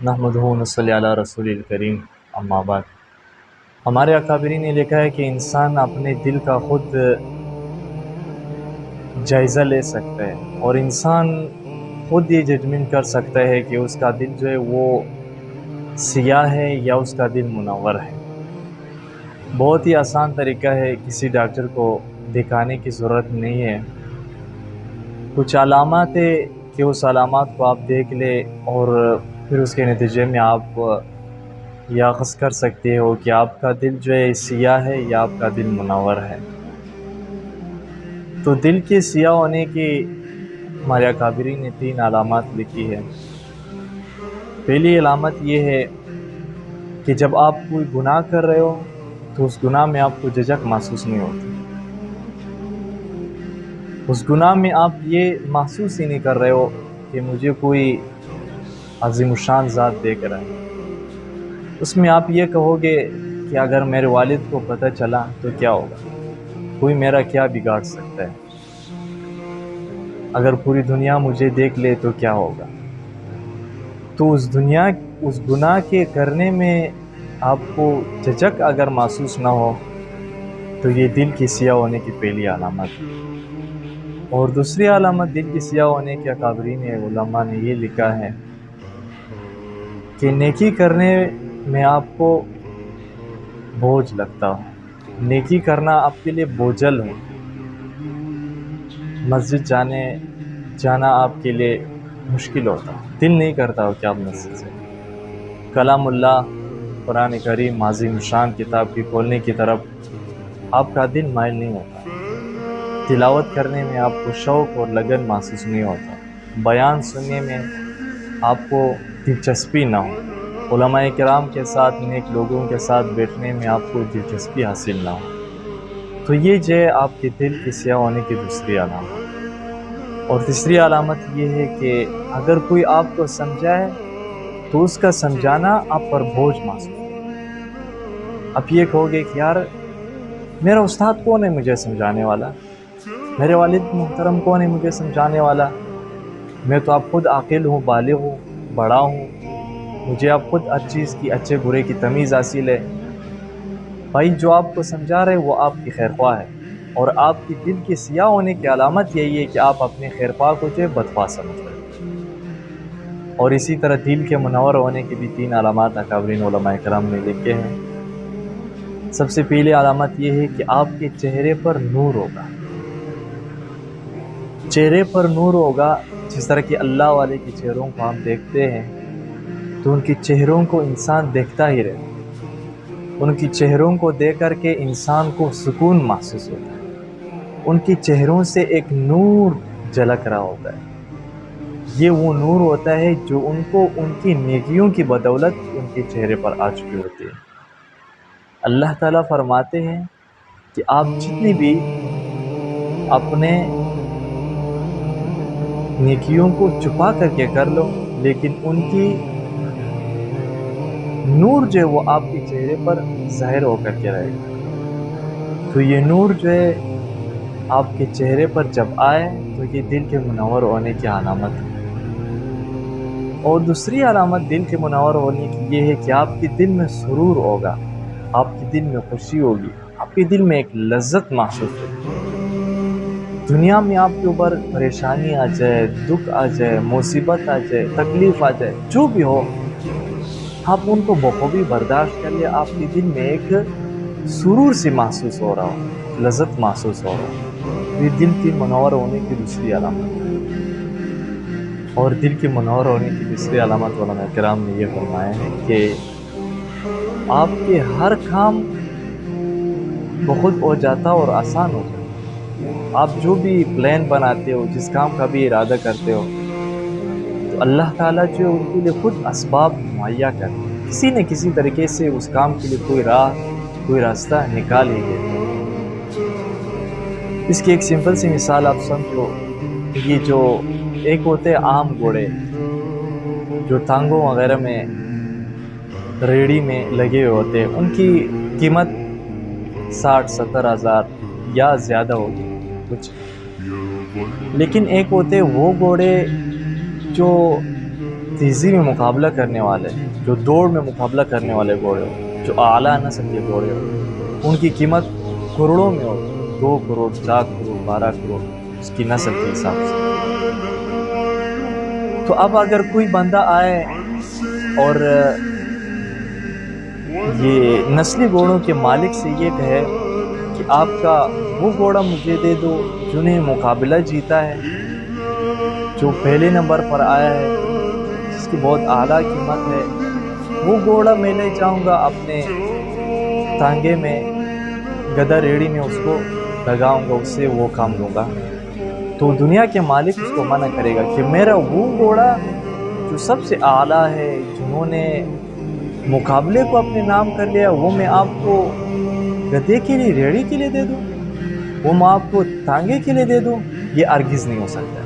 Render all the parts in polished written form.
نحمدہ و نصلی علی رسول الکریم اما بعد۔ ہمارے اکابرین نے لکھا ہے کہ انسان اپنے دل کا خود جائزہ لے سکتا ہے اور انسان خود یہ ججمنٹ کر سکتا ہے کہ اس کا دل جو ہے وہ سیاہ ہے یا اس کا دل منور ہے۔ بہت ہی آسان طریقہ ہے، کسی ڈاکٹر کو دکھانے کی ضرورت نہیں ہے۔ کچھ علامات ہے کہ اس علامات کو آپ دیکھ لیں اور پھر اس کے نتیجے میں آپ یہ اخذ کر سکتے ہو کہ آپ کا دل جو ہے سیاہ ہے یا آپ کا دل منور ہے۔ تو دل کے سیاہ ہونے کی ہمارے اکابرین نے 3 علامات لکھی ہے۔ پہلی علامت یہ ہے کہ جب آپ کوئی گناہ کر رہے ہو تو اس گناہ میں آپ کو جھجک محسوس نہیں ہوتی۔ اس گناہ میں آپ یہ محسوس ہی نہیں کر رہے ہو کہ مجھے کوئی عظیم الشان ذات دیکھ رہا ہے۔ اس میں آپ یہ کہو گے کہ اگر میرے والد کو پتہ چلا تو کیا ہوگا، کوئی میرا کیا بگاڑ سکتا ہے، اگر پوری دنیا مجھے دیکھ لے تو کیا ہوگا۔ تو اس گناہ کے کرنے میں آپ کو جھجک اگر محسوس نہ ہو تو یہ دل کی سیاہ ہونے کی پہلی علامت ہے۔ اور دوسری علامت دل کی سیاہ ہونے کے اکابرین علماء نے یہ لکھا ہے کہ نیکی کرنے میں آپ کو بوجھ لگتا ہو، نیکی کرنا آپ کے لیے بوجھل ہو، مسجد جانا آپ کے لیے مشکل ہوتا ہو، دل نہیں کرتا ہو کہ آپ مسجد سے کلام اللہ قرآن کریم عظیم الشان کتاب کی کھولنے کی طرف آپ کا دل مائل نہیں ہوتا، تلاوت کرنے میں آپ کو شوق اور لگن محسوس نہیں ہوتا، بیان سننے میں آپ کو دلچسپی نہ ہو، علماء کرام کے ساتھ نیک لوگوں کے ساتھ بیٹھنے میں آپ کو دلچسپی حاصل نہ ہو، تو یہ جو ہے آپ کے دل کی سیاہ ہونے کی دوسری علامت۔ اور تیسری علامت یہ ہے کہ اگر کوئی آپ کو سمجھائے تو اس کا سمجھانا آپ پر بوجھ محسوس ہو۔ آپ یہ کہو گے کہ یار میرا استاد کون ہے مجھے سمجھانے والا، میرے والد محترم کون ہے مجھے سمجھانے والا، میں تو اب خود عاقل ہوں، بالغ ہوں، بڑا ہوں، مجھے اب خود ہر چیز کی اچھے برے کی تمیز حاصل ہے۔ بھائی جو آپ کو سمجھا رہے وہ آپ کی خیرخواہ ہے، اور آپ کی دل کی سیاہ ہونے کی علامت یہی ہے کہ آپ اپنے خیرخواہ کو جو بدخواہ سمجھ رہے ہیں۔ اور اسی طرح دل کے منور ہونے کی بھی 3 علامات اکابرین علماء کرام نے لکھے ہیں۔ سب سے پہلی علامت یہ ہے کہ آپ کے چہرے پر نور ہوگا، چہرے پر نور ہوگا۔ جس طرح کہ اللہ والے کے چہروں کو ہم دیکھتے ہیں تو ان کے چہروں کو انسان دیکھتا ہی رہتا ہے، ان کی چہروں کو دیکھ کر کے انسان کو سکون محسوس ہوتا ہے، ان کے چہروں سے ایک نور جھلک رہا ہوتا ہے۔ یہ وہ نور ہوتا ہے جو ان کو ان کی نیکیوں کی بدولت ان کے چہرے پر آ چکی ہوتی ہے۔ اللہ تعالیٰ فرماتے ہیں کہ آپ جتنی بھی اپنے نیکیوں کو چھپا کر کے کر لو، لیکن ان کی نور جو ہے وہ آپ کے چہرے پر ظاہر ہو کر کے رہے گا۔ تو یہ نور جو ہے آپ کے چہرے پر جب آئے تو یہ دل کے منور ہونے کی علامت ہے۔ اور دوسری علامت دل کے منور ہونے کی یہ ہے کہ آپ کے دل میں سرور ہوگا، آپ کے دل میں خوشی ہوگی، آپ کے دل میں ایک لذت محسوس ہوگی۔ دنیا میں آپ کے اوپر پریشانی آ جائے، دکھ آ جائے، مصیبت آ جائے، تکلیف آ جائے، جو بھی ہو آپ ان کو بخوبی برداشت کر لیں، آپ کے دل میں ایک سرور سی محسوس ہو رہا ہو، لذت محسوس ہو رہا ہو۔ یہ دل کی منور ہونے کی دوسری علامت ہے۔ اور دل کی منور ہونے کی تیسری علامت علماء کرام نے یہ فرمایا ہے کہ آپ کے ہر کام بخود ہو جاتا اور آسان ہو جاتا۔ آپ جو بھی پلان بناتے ہو، جس کام کا بھی ارادہ کرتے ہو، تو اللہ تعالیٰ جو ان کے لیے خود اسباب مہیا کرتے ہیں، کسی نہ کسی طریقے سے اس کام کے لیے کوئی راہ، کوئی راستہ نکال ہی دیتے ہیں۔ اس کی ایک سمپل سی مثال آپ سمجھو، یہ جو ایک ہوتے عام گھوڑے جو ٹانگوں وغیرہ میں ریڑھی میں لگے ہوئے ہوتے ہیں، ان کی قیمت 60-70 ہزار یا زیادہ ہوگی کچھ، لیکن ایک ہوتے وہ گھوڑے جو تیزی میں مقابلہ کرنے والے، جو دوڑ میں مقابلہ کرنے والے گھوڑے ہو، جو اعلیٰ نسل کے گھوڑے ہو، ان کی قیمت کروڑوں میں ہو، 2 کروڑ، 4 کروڑ، 12 کروڑ اس کی نسل کے حساب سے۔ تو اب اگر کوئی بندہ آئے اور یہ نسلی گھوڑوں کے مالک سے یہ کہے کہ آپ کا وہ گھوڑا مجھے دے دو جنہیں مقابلہ جیتا ہے، جو پہلے نمبر پر آیا ہے، جس کی بہت اعلیٰ قیمت ہے، وہ گھوڑا میں لے جاؤں گا اپنے تانگے میں، گدھا ریڑھی میں اس کو لگاؤں گا، اس سے وہ کام لوں گا، تو دنیا کے مالک اس کو منع کرے گا کہ میرا وہ گھوڑا جو سب سے اعلیٰ ہے، جنہوں نے مقابلے کو اپنے نام کر لیا، وہ میں آپ کو گدھے کے لیے، ریڑھی کے لیے دے دوں، وہ میں آپ کو تانگے کے لیے دے دوں، یہ ہرگز نہیں ہو سکتا۔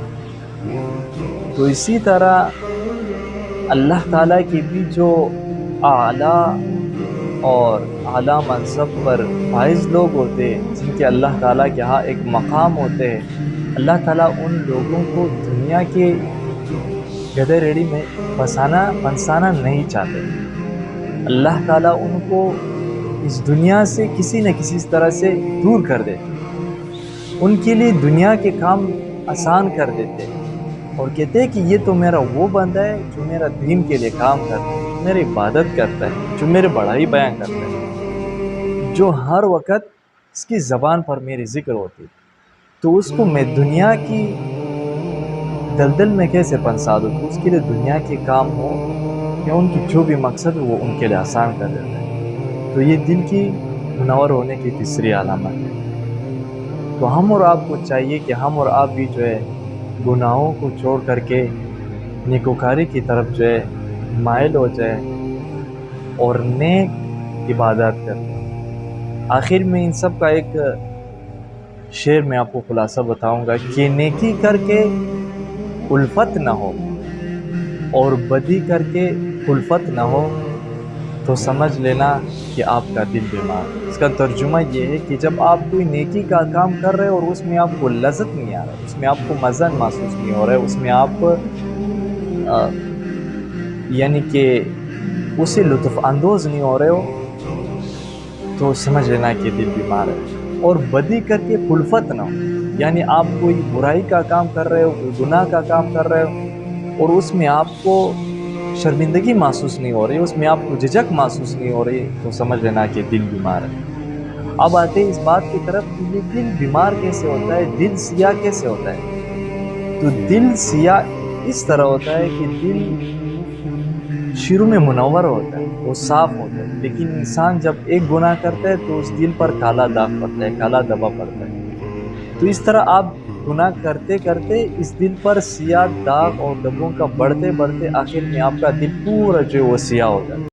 تو اسی طرح اللہ تعالیٰ کی بھی جو اعلیٰ اور اعلیٰ منصب پر فائز لوگ ہوتے ہیں، جن کے اللہ تعالیٰ کے ہاں ایک مقام ہوتے ہیں، اللہ تعالیٰ ان لوگوں کو دنیا کے گدھے ریڑھی میں پھنسانا نہیں چاہتے۔ اللہ تعالیٰ ان کو اس دنیا سے کسی نہ کسی طرح سے دور کر دیتے، ان کے لیے دنیا کے کام آسان کر دیتے اور کہتے ہیں کہ یہ تو میرا وہ بندہ ہے جو میرا دین کے لیے کام کرتا ہے، جو میری عبادت کرتا ہے، جو میرے بڑائی بیان کرتا ہے، جو ہر وقت اس کی زبان پر میری ذکر ہوتی، تو اس کو میں دنیا کی دلدل میں کیسے پھنسا دوں؟ تو اس کے لیے دنیا کے کام ہو یا ان کی جو بھی مقصد ہو وہ ان کے لیے آسان کر دیتا ہے۔ تو یہ دل کی منور ہونے کی تیسری علامت ہے۔ تو ہم اور آپ کو چاہیے کہ ہم اور آپ بھی جو ہے گناہوں کو چھوڑ کر کے نیکوکاری کی طرف جو ہے مائل ہو جائے اور نیک عبادات کریں۔ آخر میں ان سب کا ایک شعر میں آپ کو خلاصہ بتاؤں گا کہ نیکی کر کے الفت نہ ہو اور بدی کر کے الفت نہ ہو تو سمجھ لینا کہ آپ کا دل بیمار ہے۔ اس کا ترجمہ یہ ہے کہ جب آپ کوئی نیکی کا کام کر رہے اور اس میں آپ کو لذت نہیں آ رہا، اس میں آپ کو مزہ محسوس نہیں ہو رہا ہے، اس میں آپ یعنی کہ اسے لطف اندوز نہیں ہو رہے ہو، تو سمجھ لینا کہ دل بیمار ہے۔ اور بدی کر کے الفت نہ ہو، یعنی آپ کوئی برائی کا کام کر رہے ہو، کوئی گناہ کا کام کر رہے ہو اور اس میں آپ کو شرمندگی محسوس نہیں ہو رہی، اس میں آپ کو جھجک محسوس نہیں ہو رہی، تو سمجھ لینا کہ دل بیمار ہے۔ اب آتے ہیں اس بات کی طرف کہ یہ دل بیمار کیسے ہوتا ہے، دل سیاہ کیسے ہوتا ہے؟ تو دل سیاہ اس طرح ہوتا ہے کہ دل شروع میں منور ہوتا ہے، وہ صاف ہوتا ہے، لیکن انسان جب ایک گناہ کرتا ہے تو اس دل پر کالا داغ پڑتا ہے، کالا دھبا پڑتا ہے۔ تو اس طرح آپ گناہ کرتے کرتے اس دل پر سیاہ داغ اور دھبوں کا بڑھتے بڑھتے آخر میں آپ کا دل پورا جو وہ سیاہ ہو جاتا ہے۔